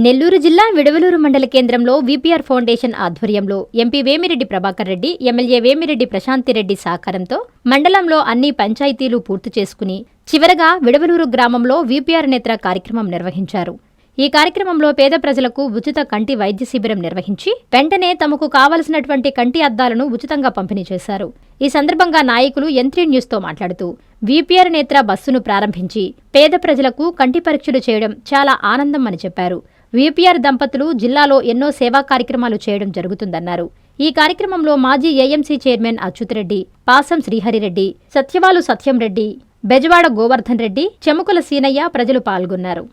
నెల్లూరు జిల్లా విడవలూరు మండల కేంద్రంలో వీపీఆర్ ఫౌండేషన్ ఆధ్వర్యంలో ఎంపీ వేమిరెడ్డి ప్రభాకర్ రెడ్డి, ఎమ్మెల్యే వేమిరెడ్డి ప్రశాంతిరెడ్డి సహకారంతో మండలంలో అన్ని పంచాయతీలు పూర్తి చేసుకుని చివరగా విడవలూరు గ్రామంలో వీపీఆర్ నేత్ర కార్యక్రమం నిర్వహించారు. ఈ కార్యక్రమంలో పేద ప్రజలకు ఉచిత కంటి వైద్య శిబిరం నిర్వహించి వెంటనే తమకు కావలసినటువంటి కంటి అద్దాలను ఉచితంగా పంపిణీ చేశారు. ఈ సందర్భంగా నాయకులు ఎంత్రీ న్యూస్తో మాట్లాడుతూ వీపీఆర్ నేత్ర బస్సును ప్రారంభించి పేద ప్రజలకు కంటి పరీక్షలు చేయడం చాలా ఆనందం అని చెప్పారు. వీపీఆర్ దంపతులు జిల్లాలో ఎన్నో సేవా కార్యక్రమాలు చేయడం జరుగుతుందన్నారు. ఈ కార్యక్రమంలో మాజీ ఏఎంసీ చైర్మన్ అచ్యుతరెడ్డి, పాసం శ్రీహరిరెడ్డి, సత్యవాలు సత్యంరెడ్డి, బెజవాడ గోవర్ధన్ రెడ్డి, చెముకుల సీనయ్య ప్రజలు పాల్గొన్నారు.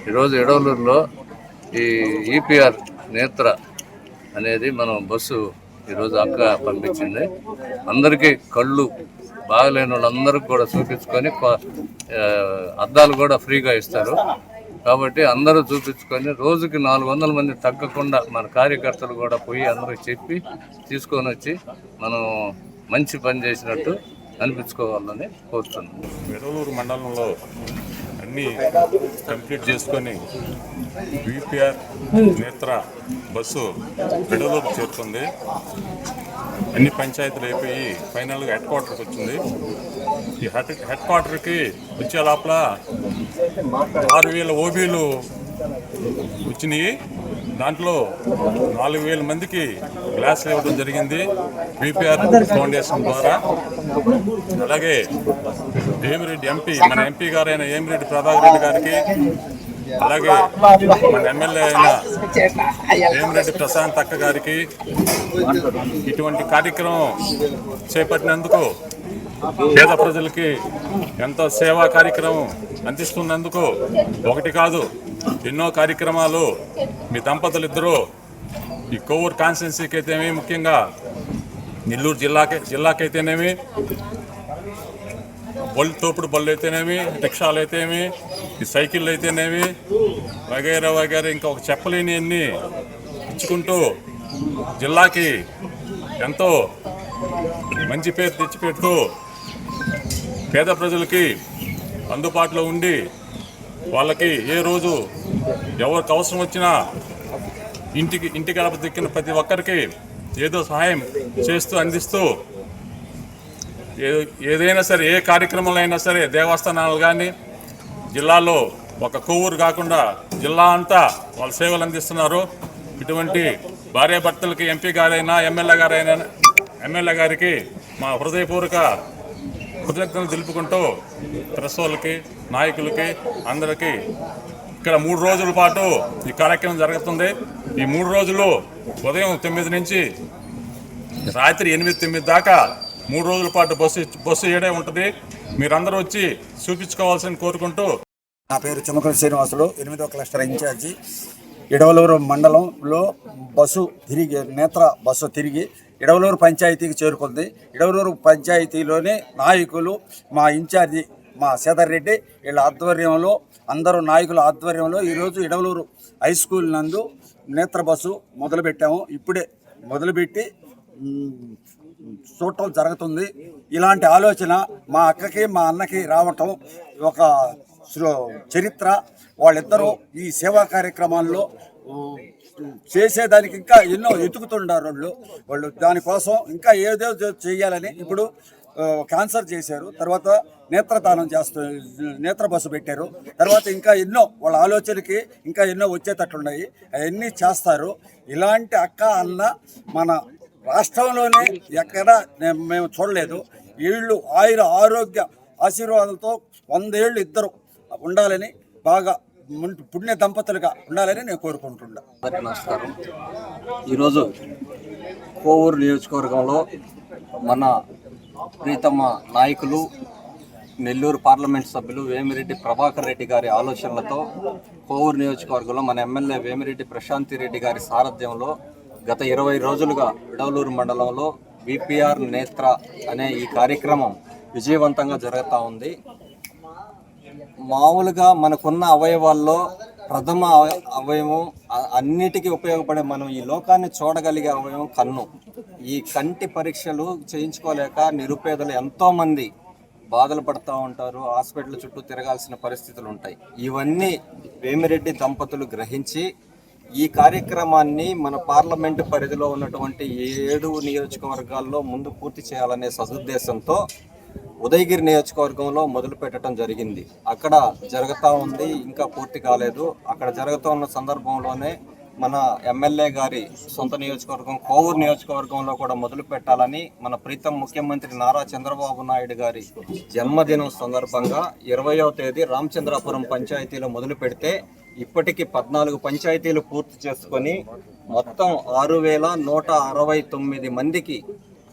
ఈరోజు ఎడవలూరులో ఈ ఈపీఆర్ నేత్ర అనేది మనం బస్సు ఈరోజు అక్క పంపించింది. అందరికీ కళ్ళు బాగలేని వాళ్ళందరికీ కూడా చూపించుకొని అద్దాలు కూడా ఫ్రీగా ఇస్తారు. కాబట్టి అందరూ చూపించుకొని రోజుకి 400 మంది తగ్గకుండా మన కార్యకర్తలు కూడా పోయి అందరికి చెప్పి తీసుకొని వచ్చి మనం మంచి పని చేసినట్టు అనిపించుకోవాలని కోరుతున్నాం. విడవలూరు మండలంలో అన్నీ కంప్లీట్ చేసుకొని వీపీఆర్ నేత్ర బస్సు విడవలూరు చేరుకుంది. అన్ని పంచాయతీలు అయిపోయి ఫైనల్గా హెడ్ క్వార్టర్కి వచ్చింది. ఈ హెడ్ క్వార్టర్కి వచ్చే లోపల 6,000 ఓబీలు వచ్చినాయి. దాంట్లో 4,000 మందికి గ్లాసులు ఇవ్వడం జరిగింది వీపీఆర్ ఫౌండేషన్ ద్వారా. అలాగే వేమిరెడ్డి ఎంపీ, మన ఎంపీ గారైన వేమిరెడ్డి ప్రభాకర్ రెడ్డి గారికి, అలాగే మన ఎమ్మెల్యే అయిన వేమిరెడ్డి ప్రశాంత్ అక్క గారికి ఇటువంటి కార్యక్రమం చేపట్టినందుకు, పేద ప్రజలకి ఎంతో సేవా కార్యక్రమం అందిస్తున్నందుకు, ఒకటి కాదు ఎన్నో కార్యక్రమాలు మీ దంపతులు ఇద్దరు ఈ కోవూరు కాన్స్టిట్యున్సీకి అయితేనేమి, ముఖ్యంగా నెల్లూరు జిల్లాకైతేనేమి, తోపుడు బళ్ళు అయితేనేమి, రిక్షాలు అయితేనేమి, ఈ సైకిళ్ళు అయితేనేమి, వగైరా ఇంకా ఒక చెప్పలేని అన్ని ఇచ్చుకుంటూ జిల్లాకి ఎంతో మంచి పేరు తెచ్చిపెడుతూ పేద ప్రజలకి అందుబాటులో ఉండి వాళ్ళకి ఏ రోజు ఎవరికి అవసరం వచ్చినా ఇంటి గడప దిక్కిన ప్రతి ఒక్కరికి ఏదో సహాయం చేస్తూ అందిస్తూ, ఏదైనా సరే ఏ కార్యక్రమంలో అయినా సరే దేవస్థానాలు కానీ జిల్లాలో ఒక కొవ్వూరు కాకుండా జిల్లా అంతా వాళ్ళ సేవలు అందిస్తున్నారు. ఇటువంటి భార్యాభర్తలకి ఎంపీ గారైనా ఎమ్మెల్యే గారికి మా హృదయపూర్వక కృతజ్ఞతలు తెలుపుకుంటూ ప్రెస్ వాళ్ళకి, నాయకులకి, అందరికీ ఇక్కడ 3 రోజుల పాటు ఈ కార్యక్రమం జరుగుతుంది. ఈ 3 రోజులు ఉదయం 9 నుంచి రాత్రి 8-9 దాకా 3 రోజుల పాటు బస్సు ఏడే ఉంటుంది. మీరందరూ వచ్చి చూపించుకోవాల్సింది కోరుకుంటూ. నా పేరు చెముకుల శ్రీనివాసులు, 8వ క్లస్టర్ ఇన్ఛార్జి. ఇడవలూరు మండలంలో నేత్ర బస్సు తిరిగి ఇడవలూరు పంచాయతీకి చేరుకుంది. ఇడవలూరు పంచాయతీలోని నాయకులు, మా ఇన్ఛార్జి మా సీతారెడ్డి వీళ్ళ ఆధ్వర్యంలో, అందరూ నాయకుల ఆధ్వర్యంలో ఈరోజు ఇడవలూరు హై స్కూల్ నందు నేత్ర బస్సు మొదలుపెట్టాము. ఇప్పుడే మొదలుపెట్టి చూడటం జరుగుతుంది. ఇలాంటి ఆలోచన మా అక్కకి మా అన్నకి రావటం ఒక చరిత్ర. వాళ్ళిద్దరూ ఈ సేవా కార్యక్రమాల్లో చేసేదానికి ఇంకా ఎన్నో ఎతుకుతుండారు వాళ్ళు. దానికోసం ఇంకా ఏదో చేయాలని ఇప్పుడు క్యాన్సర్ చేశారు, తర్వాత నేత్రదానం నేత్ర బస్సు పెట్టారు, తర్వాత ఇంకా ఎన్నో వాళ్ళ ఆలోచనకి ఇంకా ఎన్నో వచ్చేటట్లున్నాయి. అవన్నీ చేస్తారు. ఇలాంటి అక్క అన్న మన రాష్ట్రంలోనే ఎక్కడా మేము చూడలేదు. వీళ్ళు ఆరోగ్య ఆశీర్వాదాలతో 100 ఏళ్ళు ఇద్దరు ఉండాలని, బాగా పుణ్య దంపతులుగా ఉండాలని నేను కోరుకుంటున్నా. నమస్కారం. ఈరోజు కోవూరు నియోజకవర్గంలో మన ప్రీతమ నాయకులు నెల్లూరు పార్లమెంట్ సభ్యులు వేమిరెడ్డి ప్రభాకర్ రెడ్డి గారి ఆలోచనలతో కోవూరు నియోజకవర్గంలో మన ఎమ్మెల్యే వేమిరెడ్డి ప్రశాంతి రెడ్డి గారి సారథ్యంలో గత 20 రోజులుగా విడవలూరు మండలంలో విపిఆర్ నేత్ర అనే ఈ కార్యక్రమం విజయవంతంగా జరుగుతూ ఉంది. మామూలుగా మనకున్న అవయవాల్లో ప్రథమ అవయవం, అన్నిటికీ ఉపయోగపడే, మనం ఈ లోకాన్ని చూడగలిగే అవయవం కన్ను. ఈ కంటి పరీక్షలు చేయించుకోలేక నిరుపేదలు ఎంతోమంది బాధలు పడుతూ ఉంటారు, హాస్పిటల్ చుట్టూ తిరగాల్సిన పరిస్థితులు ఉంటాయి. ఇవన్నీ వేమిరెడ్డి దంపతులు గ్రహించి ఈ కార్యక్రమాన్ని మన పార్లమెంటు పరిధిలో ఉన్నటువంటి 7 నియోజకవర్గాల్లో ముందు పూర్తి చేయాలనే సదుద్దేశంతో ఉదయగిరి నియోజకవర్గంలో మొదలు పెట్టడం జరిగింది. అక్కడ జరుగుతూ ఉంది, ఇంకా పూర్తి కాలేదు. అక్కడ జరుగుతూ ఉన్న సందర్భంలోనే మన ఎమ్మెల్యే గారి సొంత నియోజకవర్గం కోవూరు నియోజకవర్గంలో కూడా మొదలు పెట్టాలని మన ప్రీతం ముఖ్యమంత్రి నారా చంద్రబాబు నాయుడు గారి జన్మదినం సందర్భంగా 20వ తేదీ రామచంద్రాపురం పంచాయతీలో మొదలు పెడితే ఇప్పటికీ 14 పంచాయతీలు పూర్తి చేసుకొని మొత్తం 6,169 మందికి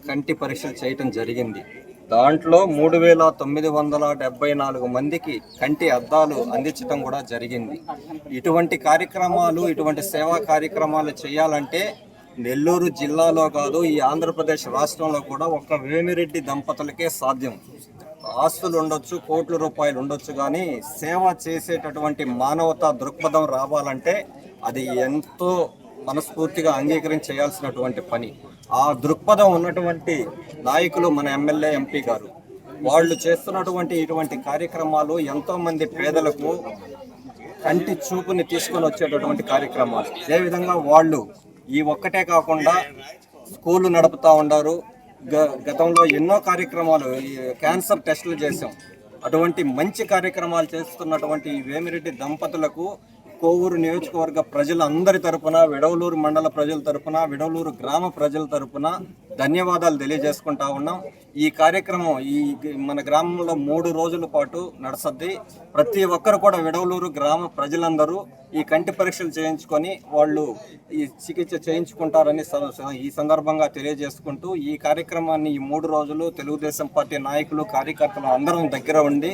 కంటి పరీక్షలు చేయటం జరిగింది. దాంట్లో 3,974 మందికి కంటి అద్దాలు అందించడం కూడా జరిగింది. ఇటువంటి కార్యక్రమాలు, ఇటువంటి సేవా కార్యక్రమాలు చేయాలంటే నెల్లూరు జిల్లాలో కాదు, ఈ ఆంధ్రప్రదేశ్ రాష్ట్రంలో కూడా ఒక్క వేమిరెడ్డి దంపతులకే సాధ్యం. ఆస్తులు ఉండొచ్చు, కోట్ల రూపాయలు ఉండొచ్చు, కానీ సేవ చేసేటటువంటి మానవతా దృక్పథం రావాలంటే అది ఎంతో మనస్ఫూర్తిగా అంగీకరించి చేయాల్సినటువంటి పని. ఆ దృక్పథం ఉన్నటువంటి నాయకులు మన ఎమ్మెల్యే, ఎంపీ గారు. వాళ్ళు చేస్తున్నటువంటి ఇటువంటి కార్యక్రమాలు ఎంతోమంది పేదలకు కంటి చూపుని తీసుకొని వచ్చేటటువంటి కార్యక్రమాలు. అదేవిధంగా వాళ్ళు ఈ ఒక్కటే కాకుండా స్కూళ్ళు నడుపుతూ ఉన్నారు. గతంలో ఎన్నో కార్యక్రమాలు, క్యాన్సర్ టెస్టులు చేసాం. అటువంటి మంచి కార్యక్రమాలు చేస్తున్నటువంటి ఈ వేమిరెడ్డి దంపతులకు కోవూరు నియోజకవర్గ ప్రజలందరి తరపున, విడవలూరు మండల ప్రజల తరపున, విడవలూరు గ్రామ ప్రజల తరపున ధన్యవాదాలు తెలియజేసుకుంటా ఉన్నాం. ఈ కార్యక్రమం మన గ్రామంలో 3 రోజుల పాటు నడుస్తుంది. ప్రతి ఒక్కరు కూడా విడవలూరు గ్రామ ప్రజలందరూ ఈ కంటి పరీక్షలు చేయించుకొని వాళ్ళు ఈ చికిత్స చేయించుకుంటారని ఈ సందర్భంగా తెలియజేసుకుంటూ, ఈ కార్యక్రమాన్ని ఈ 3 రోజులు తెలుగుదేశం పార్టీ నాయకులు, కార్యకర్తలు అందరం దగ్గర ఉండి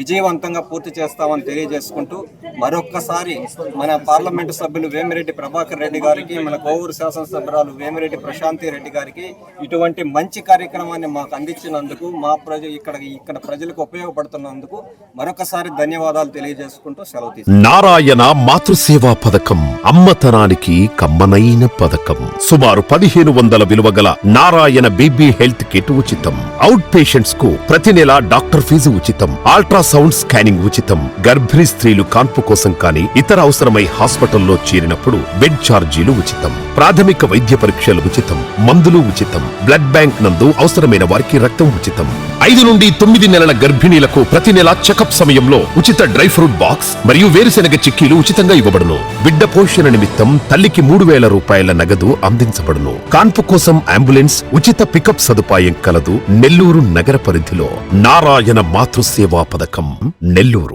విజయవంతంగా పూర్తి చేస్తామని తెలియజేసుకుంటూ, మరొక్కసారి మన పార్లమెంటు సభ్యులు వేమిరెడ్డి ప్రభాకర్ రెడ్డి గారికి, మన కోవూరు శాసనసభ్యురాలు వేమిరెడ్డి ప్రశాంతి రెడ్డి గారికి ఇటువంటి మంచి కార్యక్రమాన్ని మాకు అందించినందుకు, మా ఇక్కడ ప్రజలకు ఉపయోగపడుతున్నందుకు మరొకసారి ధన్యవాదాలు తెలియజేసుకుంటూ సెలవు తీసుకుంటాం. నారాయణ మాతృసేవా పథకం అమ్మతనానికి కమ్మనైన పథకం. సుమారు 1,500 విలువ గల నారాయణ బీబీ హెల్త్ కిట్ ఉచితం. అవుట్ పేషెంట్స్ కు ప్రతి నెల డాక్టర్ ఫీజు ఉచితం. అల్ట్రాసౌండ్ స్కానింగ్ ఉచితం. గర్భిణీ స్త్రీలు కాన్పు కోసం కానీ ఇతర అవసరమై హాస్పిటల్లో చేరినప్పుడు బెడ్ ఛార్జీలు ఉచితం. ప్రాథమిక వైద్య పరీక్షలు ఉచితం. మందులు ఉచితం. బ్లడ్ బ్యాంక్ నందు అవసరమైన వారికి రక్తం ఉచితం. 5 నుండి 9 నెలల గర్భిణీలకు ప్రతి నెల చెకప్ సమయంలో ఉచిత డ్రై ఫ్రూట్ బాక్స్ మరియు వేరుశెనగ చిక్కీలు ఉచితంగా ఇవ్వబడును. బిడ్డ పోషణ నిమిత్తం తల్లికి 3,000 రూపాయల నగదు అందించబడును. కాన్పు కోసం అంబులెన్స్ ఉచిత పికప్ సదుపాయం కలదు. నెల్లూరు నగర పరిధిలో నారాయణ మాతృసేవా పథకం, నెల్లూరు.